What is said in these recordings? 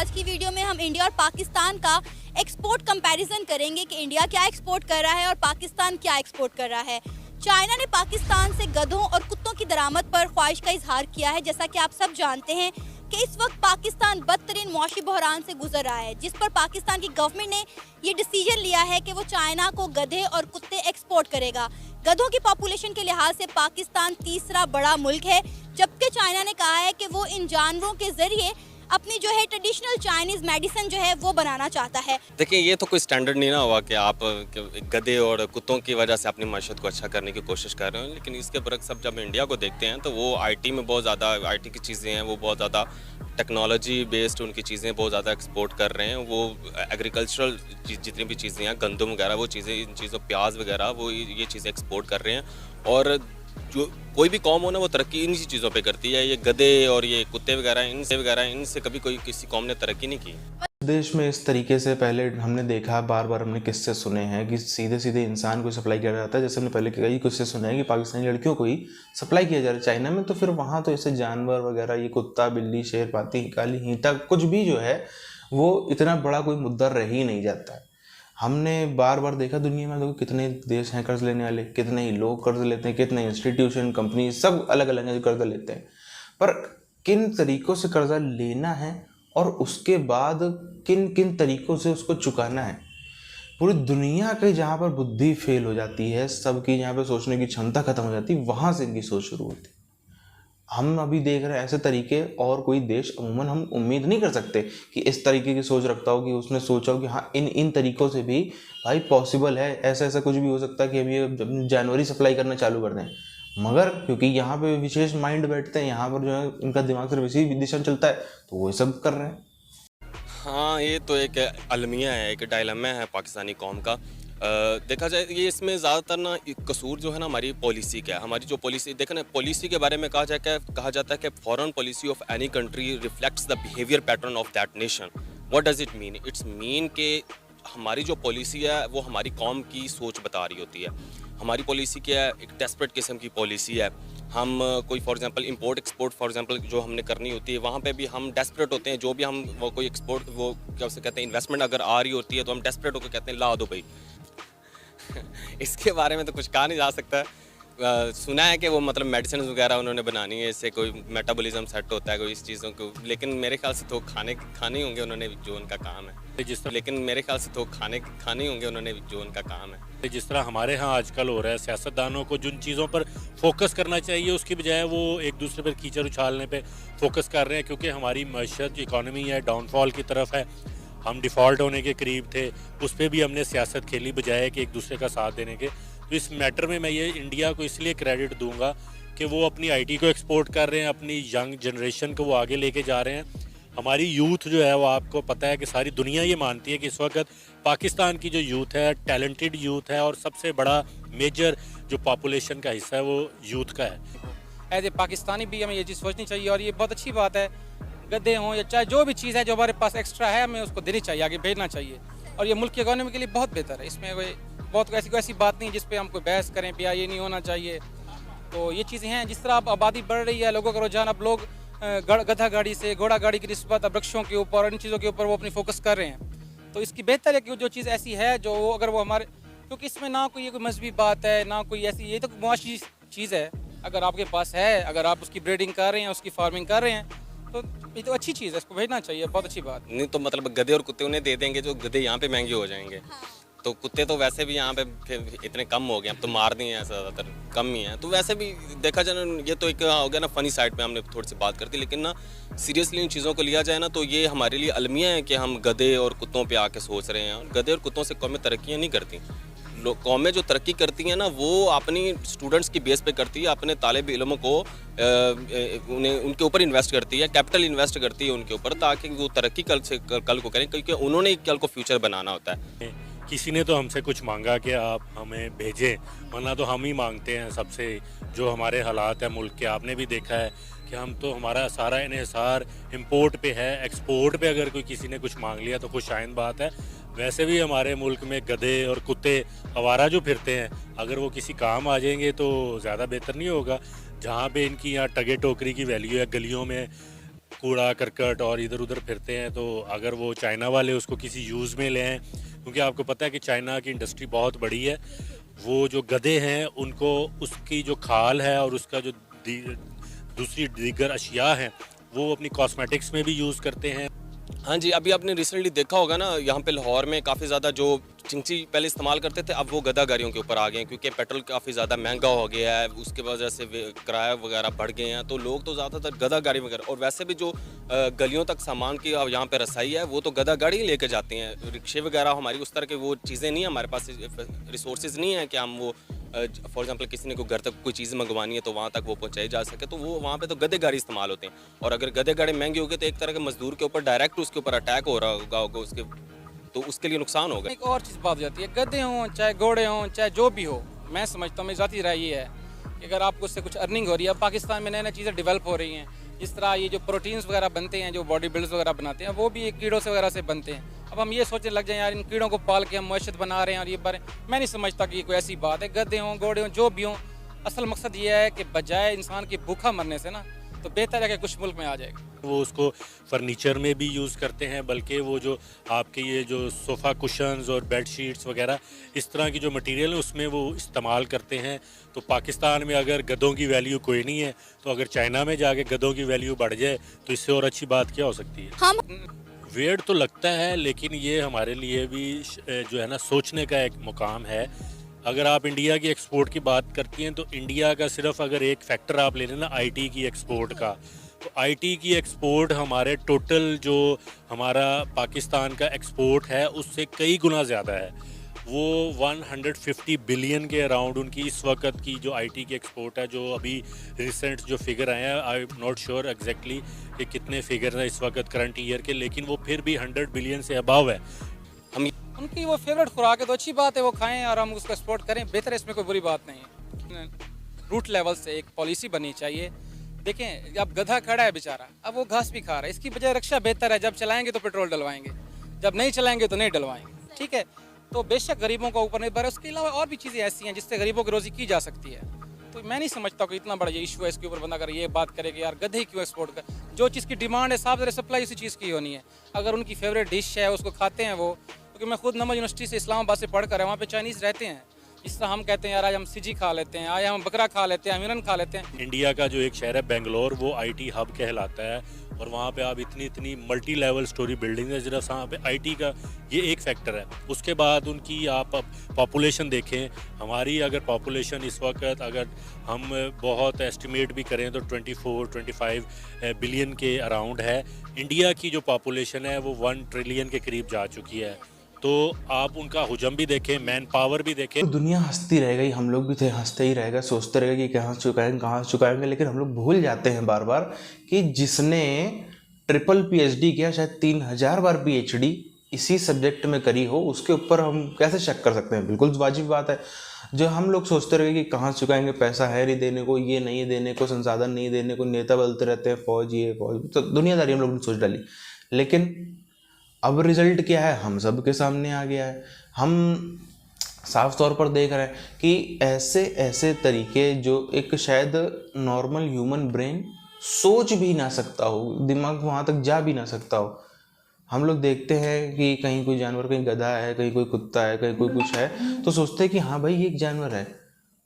आज की वीडियो में हम इंडिया और पाकिस्तान का एक्सपोर्ट कंपैरिजन करेंगे कि इंडिया क्या एक्सपोर्ट कर रहा है और पाकिस्तान क्या एक्सपोर्ट कर रहा है। चाइना ने पाकिस्तान से गधों और कुत्तों की दरामद पर ख्वाहिश का इजहार किया है। जैसा कि आप सब जानते हैं कि इस वक्त पाकिस्तान बदतरीन मौशी बहरान से गुजर रहा है, जिस पर पाकिस्तान की गवर्नमेंट ने ये डिसीजन लिया है कि वो चाइना को गधे और कुत्ते एक्सपोर्ट करेगा। गधों की पॉपुलेशन के लिहाज से पाकिस्तान तीसरा बड़ा मुल्क है, जबकि चाइना ने कहा है कि वो इन जानवरों के जरिए अपनी जो है ट्रेडिशनल चाइनीज मेडिसिन जो है वो बनाना चाहता है। देखिए, ये तो कोई स्टैंडर्ड नहीं ना हुआ कि आप गधे और कुत्तों की वजह से अपनी माशत को अच्छा करने की कोशिश कर रहे हो। लेकिन इसके बरक्स अब जब इंडिया को देखते हैं तो वो आईटी में बहुत ज़्यादा आईटी की चीज़ें हैं, वो बहुत ज़्यादा टेक्नोलॉजी बेस्ड उनकी चीज़ें बहुत ज़्यादा एक्सपोर्ट कर रहे हैं। वो एग्रीकल्चरल जितनी भी चीज़ें हैं, गंदम वगैरह, वो चीज़ें, इन चीज़ों प्याज वगैरह, वो ये चीज़ें एक्सपोर्ट कर रहे हैं। और जो कोई भी कौम हो ना, वो तरक्की इन्हीं चीज़ों पे करती है। ये गधे और ये कुत्ते वगैरह इनसे कभी कोई किसी कौम ने तरक्की नहीं की। देश में इस तरीके से पहले हमने देखा, बार बार हमने किस्से सुने हैं कि सीधे सीधे इंसान को सप्लाई किया जाता है। जैसे हमने पहले कई किस्से सुने हैं कि पाकिस्तानी लड़कियों को ही सप्लाई किया जा रहा है चाइना में, तो फिर वहाँ तो ऐसे जानवर वगैरह, ये कुत्ता, बिल्ली, शेर, पाती, काली, हींटा, कुछ भी जो है वो इतना बड़ा कोई मुद्दा रह ही नहीं जाता है। हमने बार बार देखा दुनिया में लोग, कितने देश हैं कर्ज लेने वाले, कितने ही लोग कर्ज लेते हैं, कितने इंस्टीट्यूशन, कंपनी, सब अलग अलग हैं जो कर्जा लेते हैं। पर किन तरीक़ों से कर्जा लेना है और उसके बाद किन किन तरीक़ों से उसको चुकाना है, पूरी दुनिया के जहाँ पर बुद्धि फेल हो जाती है, सबकी जहाँ पर सोचने की क्षमता खत्म हो जाती है, वहाँ से इनकी सोच शुरू होती है। हम अभी देख रहे हैं ऐसे तरीके, और कोई देश अमूमन हम उम्मीद नहीं कर सकते कि इस तरीके की सोच रखता हो, कि उसने सोचा हो कि हाँ इन तरीक़ों से भी भाई पॉसिबल है, ऐसा कुछ भी हो सकता है कि अभी जब जनवरी सप्लाई करना चालू कर दें। मगर क्योंकि यहाँ पे विशेष माइंड बैठते हैं, यहाँ पर जो है इनका दिमाग सिर्फ इसी दिशा में चलता है, तो वो सब कर रहे हैं। हाँ, ये तो एक अलमिया है, एक डायलमा है पाकिस्तानी कौम का। देखा जाए ये इसमें ज़्यादातर ना कसूर जो है ना हमारी पॉलिसी का है। हमारी जो पॉलिसी, देखो ना, पॉलिसी के बारे में कहा जाता है कि foreign policy of any country reflects the behaviour pattern of that nation. What does it mean? It's mean कि हमारी जो पॉलिसी है वो हमारी कौम की सोच बता रही होती है। हमारी पॉलिसी क्या है? एक डेस्परेट किस्म की पॉलिसी है। हम कोई for example import export for example जो हमने करनी होती है, वहाँ पे भी हम डेस्परेट होते हैं। जो भी हम वो कोई एक्सपोर्ट, वो क्या उसे कहते हैं, इन्वेस्टमेंट अगर आ रही होती है तो हम डेस्परेट होकर कहते हैं ला दो भाई। इसके बारे में तो कुछ कहा नहीं जा सकता। सुना है कि वो मतलब मेडिसिन वगैरह उन्होंने बनानी है, इससे कोई मेटाबॉलिज्म सेट होता है, कोई इस चीज़ों को। लेकिन मेरे ख्याल से तो खाने ही होंगे उन्होंने जो उनका काम है। लेकिन मेरे ख्याल से तो खाने ही होंगे उन्होंने जो उनका काम है। जिस तरह हमारे यहाँ आजकल हो रहा है, सियासतदानों को जिन चीज़ों पर फोकस करना चाहिए उसकी बजाय वो एक दूसरे पर कीचड़ उछालने पे फोकस कर रहे हैं, क्योंकि हमारी मईशत इकॉनमी है डाउनफॉल की तरफ है। हम डिफ़ॉल्ट होने के करीब थे, उस पर भी हमने सियासत खेली बजाय कि एक दूसरे का साथ देने के। तो इस मैटर में मैं ये इंडिया को इसलिए क्रेडिट दूंगा कि वो अपनी आईटी को एक्सपोर्ट कर रहे हैं, अपनी यंग जनरेशन को वो आगे लेके जा रहे हैं। हमारी यूथ जो है वो, आपको पता है कि सारी दुनिया ये मानती है कि इस वक्त पाकिस्तान की जो यूथ है टैलेंटेड यूथ है, और सबसे बड़ा मेजर जो पॉपुलेशन का हिस्सा है वो यूथ का है। एज ए पाकिस्तानी भी हमें ये चीज़ सोचनी चाहिए, और ये बहुत अच्छी बात है। गद्दे हों या चाहे जो भी चीज़ है जो हमारे पास एक्स्ट्रा है, हमें उसको देनी चाहिए, आगे भेजना चाहिए। और ये मुल्क की इकॉनमी के लिए बहुत बेहतर है। इसमें कोई बहुत ऐसी बात नहीं जिस पे हम कोई बहस करें या ये नहीं होना चाहिए। तो ये चीज़ें हैं, जिस तरह अब आबादी बढ़ रही है, लोगों का रुझान, अब लोग गधा गाड़ी से घोड़ा गाड़ी की निस्बत अब वृक्षों के ऊपर और इन चीज़ों के ऊपर वो अपनी फोकस कर रहे हैं। तो इसकी बेहतर है कि जो चीज़ ऐसी है जो अगर वो हमारे, क्योंकि इसमें ना कोई ये कोई मजहबी बात है, ना कोई ऐसी, ये तो मुआशी चीज़ है। अगर आपके पास है, अगर आप उसकी ब्रीडिंग कर रहे हैं, उसकी फार्मिंग कर रहे हैं, तो ये तो अच्छी चीज़ है, इसको भेजना चाहिए, बहुत अच्छी बात। नहीं तो मतलब गधे और कुत्ते उन्हें दे देंगे, जो गधे यहाँ पे महंगे हो जाएंगे। तो कुत्ते तो वैसे भी यहाँ पे फिर इतने कम हो गए, अब तो मार दिए हैं, ज़्यादातर कम ही हैं। तो वैसे भी देखा जाए ना, ये तो एक हो गया ना फनी साइड पे हमने थोड़ी सी बात कर दी। लेकिन ना सीरियसली इन चीज़ों को लिया जाए ना, तो ये हमारे लिए अलमिया है कि हम गधे और कुत्तों पे आके सोच रहे हैं। गधे और कुत्तों से कौमें तरक्कियाँ नहीं करती। कौमें जो तरक्की करती हैं ना, वो अपनी स्टूडेंट्स की बेस पे करती है, अपने तालिब इल्मों को उन्हें उनके ऊपर इन्वेस्ट करती है, कैपिटल इन्वेस्ट करती है उनके ऊपर, ताकि वो तरक्की कल को करें, क्योंकि उन्होंने कल को फ्यूचर बनाना होता है। किसी ने तो हमसे कुछ मांगा कि आप हमें भेजें, वरना तो हम ही मांगते हैं सबसे। जो हमारे हालात हैं मुल्क के, आपने भी देखा है कि हम तो, हमारा सारा इन्हिसार इंपोर्ट पे है। एक्सपोर्ट पे अगर कोई किसी ने कुछ मांग लिया तो खुशाइंद बात है। वैसे भी हमारे मुल्क में गधे और कुत्ते आवारा जो फिरते हैं, अगर वो किसी काम आ जाएंगे तो ज़्यादा बेहतर नहीं होगा। जहाँ पे इनकी यहाँ टगे टोकरी की वैल्यू है, गलियों में कूड़ा करकट और इधर उधर फिरते हैं, तो अगर वो चाइना वाले उसको किसी यूज़ में ले आएँ, क्योंकि आपको पता है कि चाइना की इंडस्ट्री बहुत बड़ी है, वो जो गधे हैं उनको उसकी जो खाल है और उसका जो दूसरी दीगर अशिया हैं वो अपनी कॉस्मेटिक्स में भी यूज़ करते हैं। हाँ जी, अभी आपने रिसेंटली देखा होगा ना, यहाँ पे लाहौर में काफ़ी ज़्यादा जो चिंची पहले इस्तेमाल करते थे, अब वो गधा गाड़ियों के ऊपर आ गए हैं, क्योंकि पेट्रोल काफ़ी ज़्यादा महंगा हो गया है, उसके वजह से किराया वगैरह बढ़ गए हैं, तो लोग तो ज़्यादातर गधा गाड़ी वगैरह, और वैसे भी जो गलियों तक सामान की अब यहाँ पे रसाई है वो तो गधा गाड़ी ही लेके जाते हैं। रिक्शे वगैरह हमारी उस तरह के वो चीज़ें नहीं है, हमारे पास रिसोर्सेज नहीं है कि हम वो फॉर एग्जांपल किसी ने को घर तक कोई चीज़ मंगवानी है तो वहाँ तक वो पहुँचाई जा सके, तो वो वहाँ पे तो गधे गाड़ी इस्तेमाल होते हैं। और अगर गधे गाड़ी महंगी होगी तो एक तरह के मजदूर के ऊपर डायरेक्ट उसके ऊपर अटैक हो रहा होगा उसके, तो उसके लिए नुकसान होगा। एक और चीज़ बात हो जाती है, गधे हों चाहे घोड़े हों चाहे जो भी हो, मैं समझता हूँ, मेरी ज़ाती राय ये है कि अगर आपको उससे कुछ अर्निंग हो रही है, पाकिस्तान में नई नई चीज़ें डेवलप हो रही हैं, जिस तरह ये जो प्रोटीन्स वगैरह बनते हैं, जो बॉडी बिल्ड्स वगैरह बनाते हैं, वो भी एक कीड़ों से वगैरह से बनते हैं। अब हम ये सोचने लग जाए यार इन कीड़ों को पाल के हम मईशत बना रहे हैं और ये बारे, मैं नहीं समझता कि ये कोई ऐसी बात है। गधे हों घोड़े हों जो भी हों, असल मकसद ये है कि बजाय इंसान की भूखा मरने से ना, तो बेहतर है कि कुछ मुल्क में आ जाएगा। वो उसको फर्नीचर में भी यूज़ करते हैं, बल्कि वो जो आपके ये जो सोफ़ा कुशन्स और बेड शीट्स वगैरह इस तरह की जो मटेरियल है उसमें वो इस्तेमाल करते हैं। तो पाकिस्तान में अगर गधों की वैल्यू कोई नहीं है, तो अगर चाइना में जाके गधों की वैल्यू बढ़ जाए तो इससे और अच्छी बात क्या हो सकती है। हम वेट तो लगता है, लेकिन ये हमारे लिए भी जो है ना सोचने का एक मुकाम है। अगर आप इंडिया की एक्सपोर्ट की बात करती हैं तो इंडिया का सिर्फ अगर एक फैक्टर आप ले लें ना आईटी की एक्सपोर्ट का, तो आईटी की एक्सपोर्ट हमारे टोटल जो हमारा पाकिस्तान का एक्सपोर्ट है उससे कई गुना ज़्यादा है। वो 150 बिलियन के अराउंड उनकी इस वक्त की जो आईटी की एक्सपोर्ट है, जो अभी रिसेंट जो फिगर आए हैं, I am not sure exactly कि कितने फिगर हैं इस वक्त करंट ईयर के, लेकिन वो फिर भी 100 बिलियन से अबव है। उनकी वो फेवरेट खुराक है तो अच्छी बात है, वो खाएं और हम उसको एक्सपोर्ट करें, बेहतर है, इसमें कोई बुरी बात नहीं है। रूट लेवल से एक पॉलिसी बननी चाहिए। देखें, अब गधा खड़ा है बेचारा, अब वो घास भी खा रहा है, इसकी बजाय रक्षा बेहतर है, जब चलाएंगे तो पेट्रोल डलवाएंगे, जब नहीं चलाएंगे तो नहीं डलवाएंगे, ठीक है। तो बेशक गरीबों का ऊपर निर्भर है, उसके अलावा और भी चीज़ें ऐसी हैं जिससे गरीबों की रोज़ी की जा सकती है। तो मैं नहीं समझता कि इतना बड़ा ये इशू है, इसके ऊपर बंदा अगर ये बात करे कि यार गधे क्यों एक्सपोर्ट कर, जो चीज़ की डिमांड है साफ सप्लाई उसी चीज़ की होनी है। अगर उनकी फेवरेट डिश है उसको खाते हैं वो, क्योंकि मैं खुद नमक यूनिवर्सिटी से इस्लामाबाद से पढ़ कर है, वहाँ पे चाइनीज़ रहते हैं। इस तरह हम कहते हैं यार आज हम सिजी खा लेते हैं, आज हम बकरा खा लेते हैं, हम हिरन खा लेते हैं। इंडिया का जो एक शहर है बेंगलोर, वो आईटी हब कहलाता है, और वहाँ पे आप इतनी मल्टी लेवल स्टोरी बिल्डिंग है, सिर्फ वहाँ पे आईटी का ये एक फैक्टर है। उसके बाद उनकी आप पॉपुलेशन देखें, हमारी अगर पॉपुलेशन इस वक्त अगर हम बहुत एस्टिमेट भी करें तो 24-25 बिलियन के अराउंड है। इंडिया की जो पॉपुलेशन है वो 1 ट्रिलियन के करीब जा चुकी है। तो आप उनका हुजम भी देखें, मैन पावर भी देखें। तो दुनिया हंसती रह गई, हम लोग भी थे हंसते ही रहेगा, सोचते रहेगा कि कहाँ चुकाएंगे, लेकिन हम लोग भूल जाते हैं बार बार कि जिसने ट्रिपल पीएचडी किया, शायद 3000 बार पीएचडी इसी सब्जेक्ट में करी हो, उसके ऊपर हम कैसे शक कर सकते हैं। बिल्कुल वाजिब बात है। जो हम लोग सोचते रहे कि कहाँ चुकाएंगे, पैसा है नहीं देने को, ये नहीं देने को, संसाधन नहीं देने को, नेता बदलते रहते हैं, फौज ये फौज, तो दुनियादारी हम लोग ने सोच डाली। लेकिन अब रिजल्ट क्या है, हम सब के सामने आ गया है। हम साफ तौर पर देख रहे हैं कि ऐसे ऐसे तरीके जो एक शायद नॉर्मल ह्यूमन ब्रेन सोच भी ना सकता हो, दिमाग वहाँ तक जा भी ना सकता हो। हम लोग देखते हैं कि कहीं कोई जानवर, कहीं गधा है, कहीं कोई कुत्ता है, कहीं कोई कुछ है, तो सोचते हैं कि हाँ भाई ये एक जानवर है।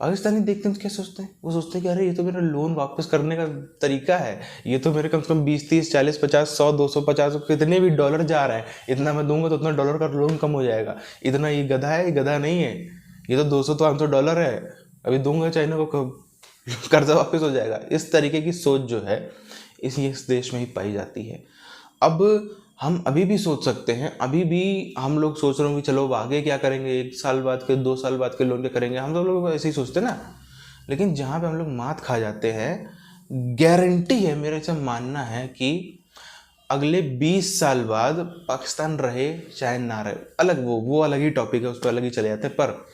पाकिस्तानी देखते हैं तो क्या सोचते हैं, वो सोचते हैं कि अरे ये तो मेरा लोन वापस करने का तरीका है, ये तो मेरे कम से कम 20, 30, 40, 50, 100, 250 कितने भी डॉलर जा रहा है, इतना मैं दूंगा तो उतना डॉलर का लोन कम हो जाएगा। इतना ये गधा है, ये गधा नहीं है, ये तो 200-500 डॉलर है, अभी दूंगा चाइना को कर्जा वापस हो जाएगा। इस तरीके की सोच जो है इस देश में ही पाई जाती है। अब हम अभी भी सोच सकते हैं, अभी भी हम लोग सोच रहे हो कि चलो आगे क्या करेंगे, 1 साल बाद के 2 साल बाद के लोन क्या करेंगे, हम सब लोग ऐसे ही सोचते हैं ना। लेकिन जहाँ पे हम लोग मात खा जाते हैं, गारंटी है, मेरा ऐसा मानना है कि अगले 20 साल बाद पाकिस्तान रहे चाहे ना रहे, अलग वो अलग ही टॉपिक है, उस पर अलग ही चले जाते हैं, पर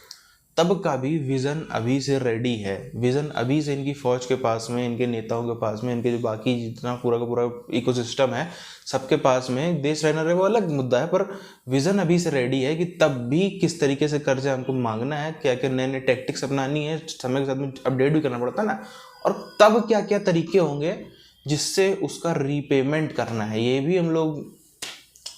तब का भी विज़न अभी से रेडी है। विज़न अभी से इनकी फ़ौज के पास में, इनके नेताओं के पास में, इनके जो बाकी जितना पूरा का पूरा इकोसिस्टम है सबके पास में, देश रहना रहे वो अलग मुद्दा है, पर विज़न अभी से रेडी है कि तब भी किस तरीके से कर्जा हमको मांगना है, क्या क्या नए नए टैक्टिक्स अपनानी है, समय के साथ में अपडेट भी करना पड़ता है ना, और तब क्या क्या तरीके होंगे जिससे उसका रीपेमेंट करना है। ये भी हम लोग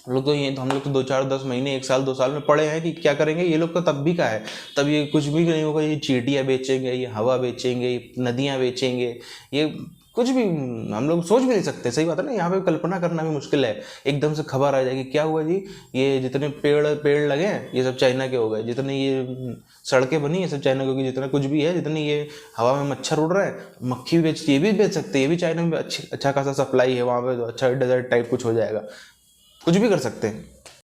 तो ये हम लोग तो 2-4-10 महीने 1 साल 2 साल में पढ़े हैं कि क्या करेंगे। ये लोग का तब भी का है, तब ये कुछ भी नहीं होगा। ये चींटियाँ बेचेंगे, ये हवा बेचेंगे, ये नदियाँ बेचेंगे, ये कुछ भी हम लोग सोच भी नहीं सकते। सही बात है ना, यहाँ पे कल्पना करना भी मुश्किल है। एकदम से खबर आ जाएगी क्या हुआ जी, ये जितने पेड़ लगे हैं ये सब चाइना के हो गए, जितने ये सड़कें बनी ये सब चाइना के हो गई, जितना कुछ भी है, जितने ये हवा में मच्छर उड़ रहा है, मक्खी भी बेचती है, ये भी बेच सकते हैं। ये भी चाइना में अच्छा खासा सप्लाई है, वहाँ पे तो अच्छा डेजर्ट टाइप कुछ हो जाएगा, कुछ भी कर सकते हैं।